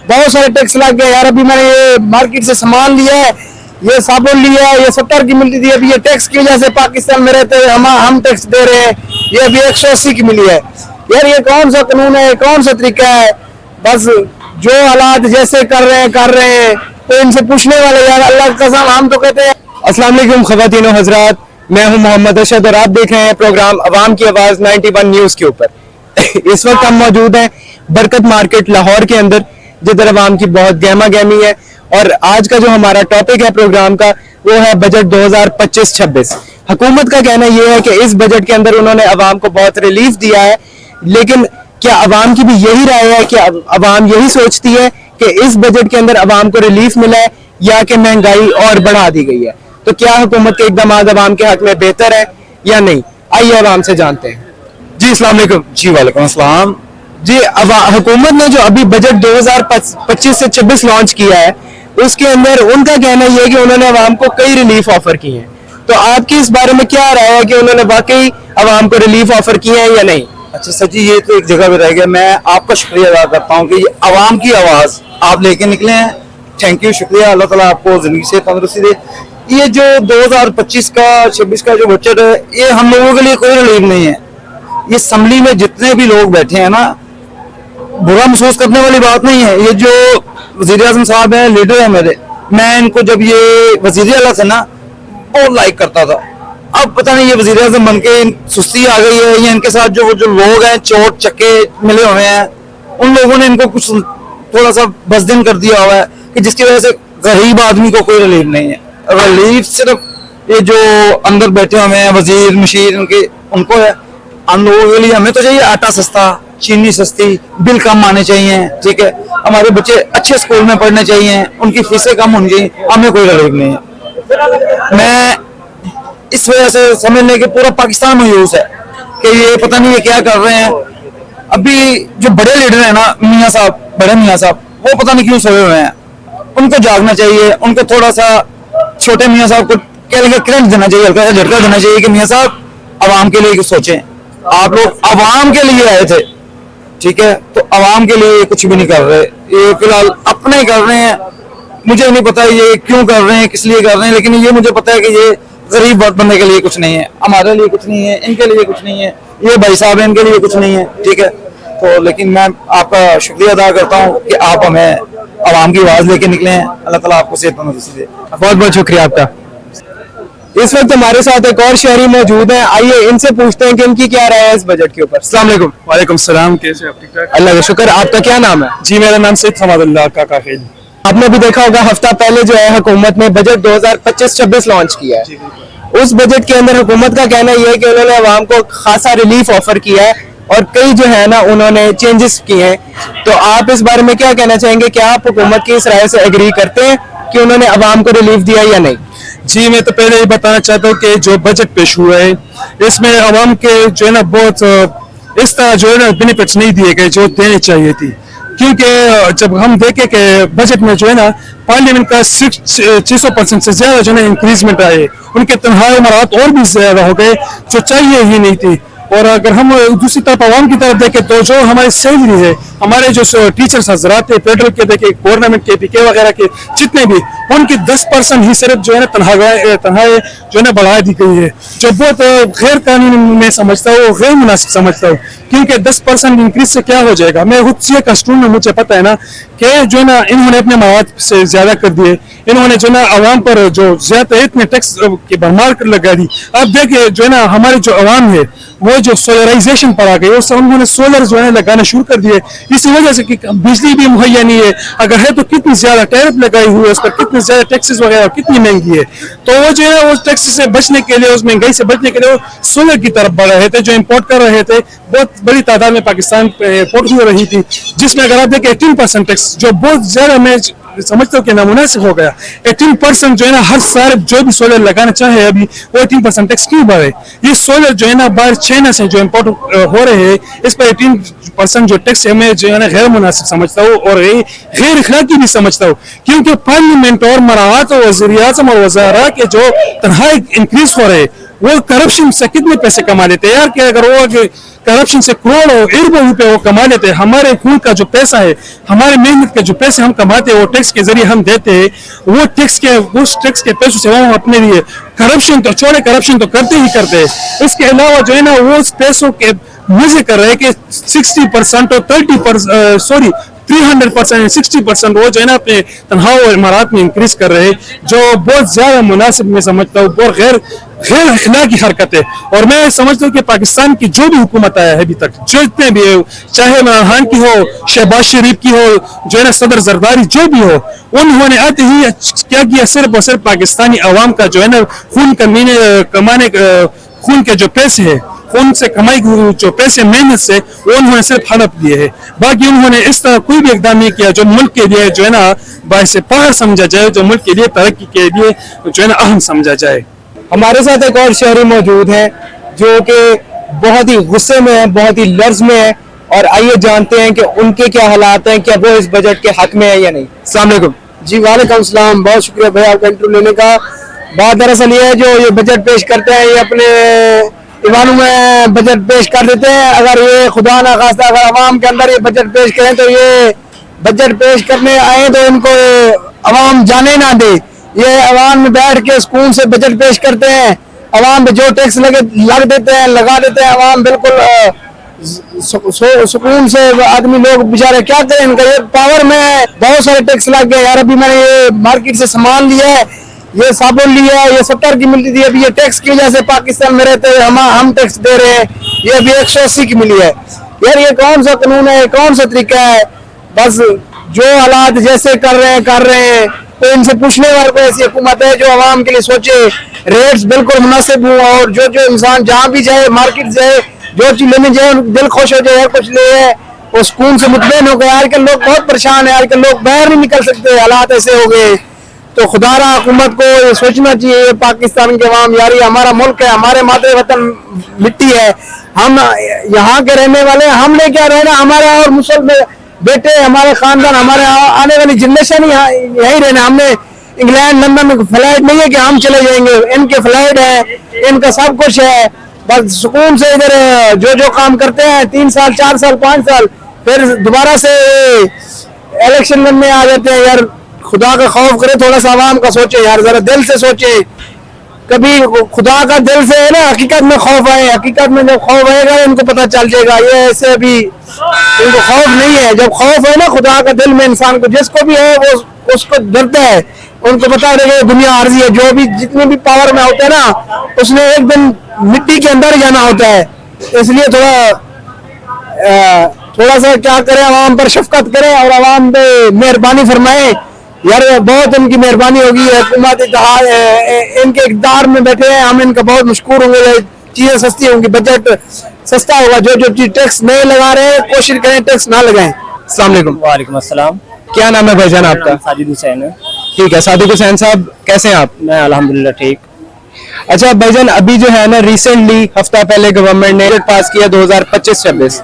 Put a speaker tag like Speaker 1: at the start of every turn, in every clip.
Speaker 1: बहुत सारे टैक्स लग गए यार। अभी मैंने ये मार्केट से सामान लिया है, ये साबुन लिया है, ये 70 की मिलती थी, अभी ये टैक्स की वजह से पाकिस्तान में रहते हुए हम टैक्स दे रहे हैं, ये अभी 180 की मिली है। यार ये कौन सा कानून है, कौन सा तरीका है? बस जो हालात जैसे कर रहे हैं तो इनसे पूछने वाले यार, अल्लाह की कसम हम तो कहते हैं।
Speaker 2: अस्सलाम वालेकुम ख़वातीन और हज़रात, मैं हूं मोहम्मद अरशद और आप देख रहे हैं प्रोग्राम अवाम की आवाज़ 91 न्यूज़ के ऊपर। इस वक्त हम मौजूद हैं बरकत मार्केट लाहौर के अंदर, जिधर अवाम की बहुत गहमा गहमी है। और आज का जो हमारा टॉपिक है प्रोग्राम का वो है बजट 2025-26। हुकूमत का कहना यह है कि इस बजट के अंदर उन्होंने अवाम को बहुत रिलीफ दिया है, लेकिन क्या अवाम की भी यही राय है कि अवाम यही सोचती है कि इस बजट के अंदर अवाम को रिलीफ मिला है या कि महंगाई और बढ़ा दी गई है? तो क्या हुकूमत के इकदाम अवाम के हक में बेहतर है या नहीं? आइए अवाम से जानते हैं। जी अस्सलाम वालेकुम।
Speaker 3: जी वालेकुम अस्सलाम।
Speaker 2: जी, हुकूमत ने जो अभी बजट 2025 से 26 लॉन्च किया है उसके अंदर उनका कहना यह है कि उन्होंने अवाम को कई रिलीफ ऑफर किए हैं। तो आपकी इस बारे में क्या राय है कि उन्होंने वाकई अवाम को रिलीफ ऑफर किए हैं या नहीं?
Speaker 3: अच्छा सर जी, ये तो एक जगह पे रह गया। मैं आपका शुक्रिया अदा करता हूँ कि ये अवाम की आवाज़ आप लेके निकले हैं। थैंक यू, शुक्रिया। अल्लाह ताला आपको जिंदगी से तंदुरुस्ती दे। ये जो 2025 का 26 का जो बजट है, ये हम लोगों के लिए कोई रिलीफ नहीं है। ये असम्बली में जितने भी लोग बैठे हैं ना, बुरा महसूस करने वाली बात नहीं है। ये जो वज़ीर आज़म साहब हैं, लीडर है मेरे, मैं इनको जब ये वज़ीर आला थे ना बहुत लाइक करता था। अब पता नहीं ये वज़ीर आज़म बन के सुस्ती आ गई है या इनके साथ जो लोग हैं चोट चक्के मिले हुए हैं, उन लोगों ने इनको कुछ थोड़ा सा बसदिन कर दिया हुआ है कि जिसकी वजह से गरीब आदमी को कोई रिलीफ नहीं है। रिलीफ सिर्फ ये जो अंदर बैठे हुए हैं वजीर मशीर उनको है। हम लोगों के लिए हमें तो चाहिए आटा सस्ता, चीनी सस्ती, बिल कम आने चाहिए, ठीक है, हमारे बच्चे अच्छे स्कूल में पढ़ने चाहिए, उनकी फीसें कम होनी चाहिए। हमें कोई रिलीफ नहीं है। मैं इस वजह से समझने के पूरा पाकिस्तान मायूस है कि ये पता नहीं ये क्या कर रहे हैं। अभी जो बड़े लीडर हैं ना, मियाँ साहब, बड़े मियाँ साहब, वो पता नहीं क्यों सोए हुए हैं। उनको जागना चाहिए। उनको थोड़ा सा छोटे मियाँ साहब को क्या लगे करंट देना चाहिए, हल्का सा झटका देना चाहिए कि मियाँ साहब अवाम के लिए कुछ सोचें। आप लोग अवाम के लिए आए थे, ठीक है, तो अवाम के लिए कुछ भी नहीं कर रहे। ये फिलहाल अपने ही कर रहे हैं। मुझे नहीं पता ये क्यों कर रहे हैं, किस लिए कर रहे हैं, लेकिन ये मुझे पता है कि ये गरीब बंदे के लिए कुछ नहीं है, हमारे लिए कुछ नहीं है, इनके लिए कुछ नहीं है, ये भाई साहब इनके लिए कुछ नहीं है, ठीक है। तो लेकिन मैं आपका शुक्रिया अदा करता हूँ कि आप हमें अवाम की आवाज़ लेके निकले हैं। अल्लाह ताला आपको सेहत तंदुरुस्ती दे।
Speaker 2: बहुत बहुत शुक्रिया आपका। इस वक्त हमारे साथ एक और शहरी मौजूद हैं, आइए इनसे पूछते हैं कि इनकी क्या राय है इस बजट के ऊपर। अस्सलाम वालेकुम।
Speaker 4: वालेकुम सलाम। कैसे आप? ठीक ठाक,
Speaker 2: अल्लाह का शुक्र। आपका क्या नाम है?
Speaker 4: जी मेरा नाम सैयद हमादुल्लाह काका खेल।
Speaker 2: आपने भी देखा होगा हफ्ता पहले जो है हुकूमत ने बजट 2025-26 लॉन्च किया है। उस बजट के अंदर हुकूमत का कहना यह है कि उन्होंने अवाम को खासा रिलीफ ऑफर किया है और कई जो है ना उन्होंने चेंजेस किए हैं। तो आप इस बारे में क्या कहना चाहेंगे? क्या आप हुकूमत की इस राय से एग्री करते हैं कि उन्होंने अवाम को रिलीफ दिया या नहीं?
Speaker 4: जी मैं तो पहले ही बताना चाहता हूँ कि जो बजट पेश हुआ है इसमें अवाम के जो है ना बहुत इस तरह जो है ना बेनिफिट्स नहीं दिए गए जो देने चाहिए थी। क्योंकि जब हम देखें कि बजट में जो है ना पार्लियामेंट का 600% से ज्यादा जो है ना इंक्रीजमेंट आए, उनके तनख्वाह मराहत और भी ज्यादा हो गए जो चाहिए ही नहीं थी। और अगर हम दूसरी तरफ आवाम की तरफ देखें तो जो हमारी सैलरी है, हमारे जो टीचर्स हजरात है, फेडरल के देखे, गवर्नमेंट के पीके वगैरह के जितने भी, उनकी 10% ही सिर्फ जो है ना तनख्वाहें जो है ना बढ़ा दी गई है, जो बहुत गैर कानूनी मैं समझता हूँ, गैर मुनासिब समझता हूँ। क्योंकि 10% इंक्रीज से क्या हो जाएगा? मैं खुद से का स्टूडेंट हूं, मुझे पता है ना कि जो है ना इन्होंने अपने मवाद से ज्यादा कर दिए। इन्होंने जो है ना अवाम पर जो ज्यादा इतने टैक्स की भरमार कर लगा दी। अब देखिए जो है ना हमारे जो अवाम है वो जो सोलराइजेशन पर आ गई, उन्होंने सोलर जो है लगाना शुरू कर दिए। इसी वजह से कि बिजली भी मुहैया नहीं है, अगर है तो कितनी ज्यादा टैरिफ लगाई हुई है उस पर, कितनी ज्यादा टैक्सेस वगैरह कितनी महंगी है। तो वो जो है उस टैक्स से बचने के लिए, उस महंगाई से बचने के लिए वो सोलर की तरफ बढ़ रहे थे, जो इम्पोर्ट कर रहे थे। बहुत बड़ी तादाद में पाकिस्तान इम्पोर्ट हो रही थी, जिसमें अगर आप देखें 18% टैक्स, जो बहुत ज्यादा मैं समझता हूँ कि नामुनासिब हो गया। 18% जो है ना हर साल जो भी सोलर लगाना चाहे अभी वो 18% टैक्स क्यों बढ़े? ये सोलर जो है ना बाहर चाइना से जो इम्पोर्ट हो रहे हैं, इस पर 18% जो टैक्स है मैं जो है ना गैर मुनासिब समझता हूँ और गैर इखलाकी भी समझता हूँ। क्योंकि पार्लियामेंट और मराहत और वज़ीर आज़म और वज़ारा के जो तनख्वाह इंक्रीज हो रहे वो करप्शन से कितने पैसे कमा लेते हैं यार, कि अगर वो करप्शन से करोड़ों अरबों रुपए वो कमा लेते हैं, हमारे खून का जो पैसा है, हमारे मेहनत के जो पैसे हम कमाते हैं, वो टैक्स के जरिए हम देते हैं, वो उस टैक्स के पैसों से वो अपने लिए करप्शन तो छोड़े, करप्शन तो करते ही करते हैं। इसके अलावा जो है ना वो उस पैसों के मजे कर रहे हैं कि 60% और 300% 60% वो जो है ना अपने तनख्वाह और इमारत में इंक्रीज कर रहे हैं, जो बहुत ज्यादा मुनासिब मैं समझता हूँ, बहुत गैर अखलाकी हरकत है। और मैं समझता हूँ कि पाकिस्तान की जो भी हुकूमत आया है अभी तक, जो जितने भी है, चाहे इमरान खान की हो, शहबाज शरीफ की हो, जो है ना सदर जरदारी, जो भी हो, उन्होंने आते ही क्या किया, सिर्फ और सिर्फ पाकिस्तानी अवाम का जो है ना खून कमाने खून के जो पैसे है, खून से कमाई जो पैसे मेहनत से, वो उन्होंने सिर्फ हड़प दिए है। बाकी उन्होंने इस तरह कोई भी इकदाम नहीं किया जो मुल्क के लिए जो है ना बाइस फख्र समझा जाए, जो मुल्क के लिए तरक्की के लिए जो है ना अहम समझा जाए।
Speaker 2: हमारे साथ एक और शहरी मौजूद हैं जो कि बहुत ही गुस्से में है, बहुत ही लर्ज में है, और आइए जानते हैं कि उनके क्या हालात हैं, क्या वो इस बजट के हक में है या नहीं। अस्सलाम वालेकुम।
Speaker 1: जी वालेकुम सलाम, बहुत शुक्रिया भाई आपका इंटरव्यू लेने का। बात दरअसल ये है, जो ये बजट पेश करते हैं, ये अपने ईमानों में बजट पेश कर देते हैं। अगर ये खुदा ना खास्ता अगर अवाम के अंदर ये बजट पेश करें, तो ये बजट पेश करने आए तो इनको अवाम जाने ना दे। ये अवाम में बैठ के सुकून से बजट पेश करते हैं, अवाम पे जो टैक्स लग देते हैं, लगा देते हैं, अवाम बिल्कुल सुकून से। आदमी लोग बेचारे क्या करें, इनका ये पावर में बहुत सारे टैक्स लग गए यार। अभी मैंने ये मार्केट से सामान लिया है, ये साबुन लिया है, ये 70 की मिलती थी, अभी ये टैक्स की वजह से पाकिस्तान में रहते हुए हम टैक्स दे रहे हैं, ये अभी 180 की मिली है। यार ये कौन सा कानून है, कौन सा तरीका है? बस जो हालात जैसे कर रहे हैं। तो इनसे पूछने वाले कोई ऐसी हुकूमत है जो आवाम के लिए सोचे, रेट्स बिल्कुल मुनासिब हो, और जो इंसान जहाँ भी जाए, मार्केट जाए, जो चीज लेने जाए दिल खुश हो जाए, कुछ ले है वो सुकून से मुतमईन हो गए। आजकल लोग बहुत परेशान है, आजकल लोग बाहर नहीं निकल सकते, हालात ऐसे हो गए। तो खुदारा हुकूमत को ये सोचना चाहिए, पाकिस्तान के अवाम, यार ये हमारा मुल्क है, हमारे मातृ वतन मिट्टी है, हम यहाँ के रहने वाले, हमने क्या रहना, हमारे और मुसलमान बेटे, हमारे खानदान, हमारे आने वाली जनरेशन यही रहना। हमने इंग्लैंड लंदन में फ्लाइट नहीं है कि हम चले जाएंगे, इनके फ्लाइट है, इनका सब कुछ है। बस सुकून से इधर जो काम करते हैं 3 साल 4 साल 5 साल, फिर दोबारा से इलेक्शन लड़ने आ जाते हैं। यार खुदा का खौफ करे, थोड़ा सा आवाम का सोचे यार, जरा दिल से सोचे। कभी खुदा का दिल से है ना, हकीकत में खौफ आए, हकीकत में जब खौफ आएगा इनको पता चल जाएगा। ये ऐसे अभी इनको खौफ नहीं है, जब खौफ है ना खुदा का दिल में इंसान को, जिसको भी है वो उसको डरता है, उनको पता रहेगा दुनिया आर्जी है। जो भी जितने भी पावर में होते हैं ना, उसने एक दिन मिट्टी के अंदर जाना होता है। इसलिए थोड़ा सा क्या करें, आवाम पर शफकत करें और आवाम पे मेहरबानी फरमाएं। यार बहुत इनकी मेहरबानी होगी, हुकूमत इनके इक़्तिदार में बैठे हैं, हम इनका बहुत मशकूर होंगे। चीजें सस्ती होंगी, बजट सस्ता होगा। जो चीज टैक्स नहीं लगा रहे हैं, कोशिश करें टैक्स ना लगाएं।
Speaker 2: अस्सलाम वालेकुम।
Speaker 5: वालेकुम अस्सलाम।
Speaker 2: क्या नाम है भाईजान आपका?
Speaker 5: साजिद हुसैन है।
Speaker 2: ठीक है, सादिक हुसैन साहब, कैसे हैं आप?
Speaker 5: मैं अल्हम्दुलिल्लाह ठीक।
Speaker 2: अच्छा भाईजान, अभी जो है ना रिसेंटली हफ्ता पहले गवर्नमेंट ने पास किया 2025-26,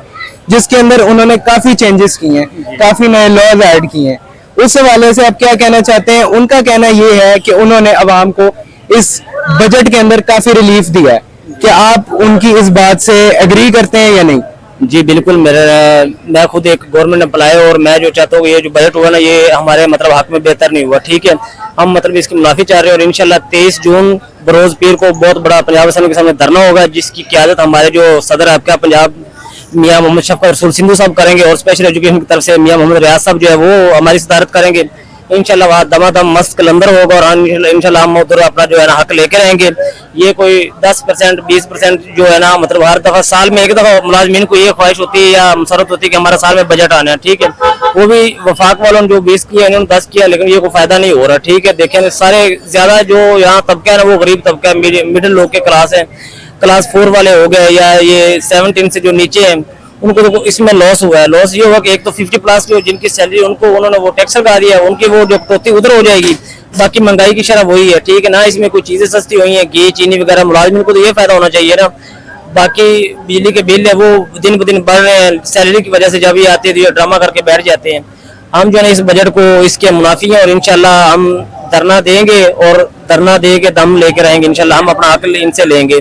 Speaker 2: जिसके अंदर उन्होंने काफी चेंजेस किए हैं, काफी नए लॉज ऐड किए हैं। उस हवाले से आप क्या कहना चाहते हैं? उनका कहना ये है कि उन्होंने अवाम को इस बजट के अंदर काफी रिलीफ दिया है, क्या आप उनकी इस बात से एग्री करते हैं या नहीं?
Speaker 5: जी बिल्कुल, मैं खुद एक गवर्नमेंट एम्प्लॉय और मैं जो चाहता हूँ ये जो बजट हुआ ना, ये हमारे मतलब हक में बेहतर नहीं हुआ। ठीक है, हम मतलब इसकी मुनाफी चाह रहे हैं और इंशाल्लाह 23 जून बरोज पीर को बहुत बड़ा पंजाब असम्बली के सामने धरना होगा, जिसकी क़यादत हमारे जो सदर आपका पंजाब मियाँ मोहम्मद शफकत रसूल सिंधु साहब करेंगे, और स्पेशल एजुकेशन की तरफ से मियाँ मोहम्मद रियाज साहब जो है वो हमारी सदारत करेंगे। इंशाल्लाह वहाँ दमादम मस्त कलंदर होगा और इंशाल्लाह हम उधर अपना जो है ना हक लेके रहेंगे। ये कोई 10% 20% जो है ना, मतलब हर दफा साल में एक दफा मुलाजमीन को ये ख्वाहिश होती है या मसरत होती है कि हमारा साल में बजट आना है। ठीक है, वो भी वफाक वालों ने जो 20 किया, इन्होंने 10 किया, लेकिन ये कोई फायदा नहीं हो रहा। ठीक है, देखें सारे ज्यादा जो यहाँ तबका है ना, वो गरीब तबका है, मिडिल लोग के क्लास है, क्लास 4 वाले हो गए या ये 17 से जो नीचे है, उनको तो इसमें लॉस हुआ है। लॉस ये हुआ कि एक तो 50+ जो जिनकी सैलरी उनको उन्होंने वो टैक्स लगा दिया, उनकी वो जो कटौती उधर हो जाएगी। बाकी महंगाई की शरह वही है। ठीक है ना, इसमें कोई चीजें सस्ती हुई हैं, घी चीनी वगैरह, मुलाजिम को तो ये फायदा होना चाहिए ना। बाकी बिजली के बिल है वो दिन ब दिन बढ़ रहे हैं, सैलरी की वजह से जब ये आते हैं तो ये ड्रामा करके बैठ जाते हैं। हम जो है इस बजट को इसके मुनाफी हैं और इंशाल्लाह हम धरना देंगे और धरना दे के दम लेके रहेंगे इंशाल्लाह, हम अपना हक इनसे लेंगे।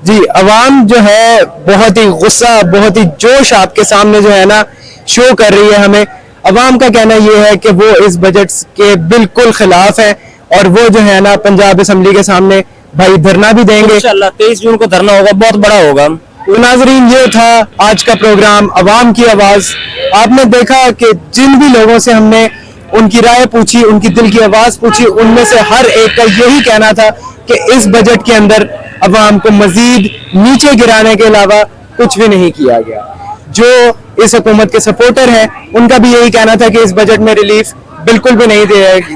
Speaker 2: जी, अवाम जो है बहुत ही गुस्सा, बहुत ही जोश आपके सामने जो है ना शो कर रही है हमें। अवाम का कहना ये है कि वो इस बजट के बिल्कुल खिलाफ है और वो जो है ना पंजाब असेंबली के सामने भाई धरना भी देंगे।
Speaker 5: इंशाल्लाह 23 जून को धरना होगा, बहुत बड़ा होगा।
Speaker 2: तो नाजरीन, ये था आज का प्रोग्राम अवाम की आवाज। आपने देखा कि जिन भी लोगों से हमने उनकी राय पूछी, उनकी दिल की आवाज पूछी, उनमें से हर एक का यही कहना था कि इस बजट के अंदर अवाम को मजीद नीचे गिराने के अलावा कुछ भी नहीं किया गया। जो इस हुकूमत के सपोर्टर हैं उनका भी यही कहना था कि इस बजट में रिलीफ बिल्कुल भी नहीं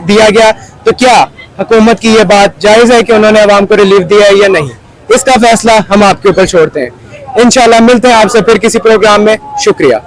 Speaker 2: दिया गया। तो क्या हुकूमत की ये बात जायज है कि उन्होंने अवाम को रिलीफ दिया है या नहीं, इसका फैसला हम आपके ऊपर छोड़ते हैं। इंशाल्लाह मिलते हैं आपसे फिर किसी प्रोग्राम में। शुक्रिया।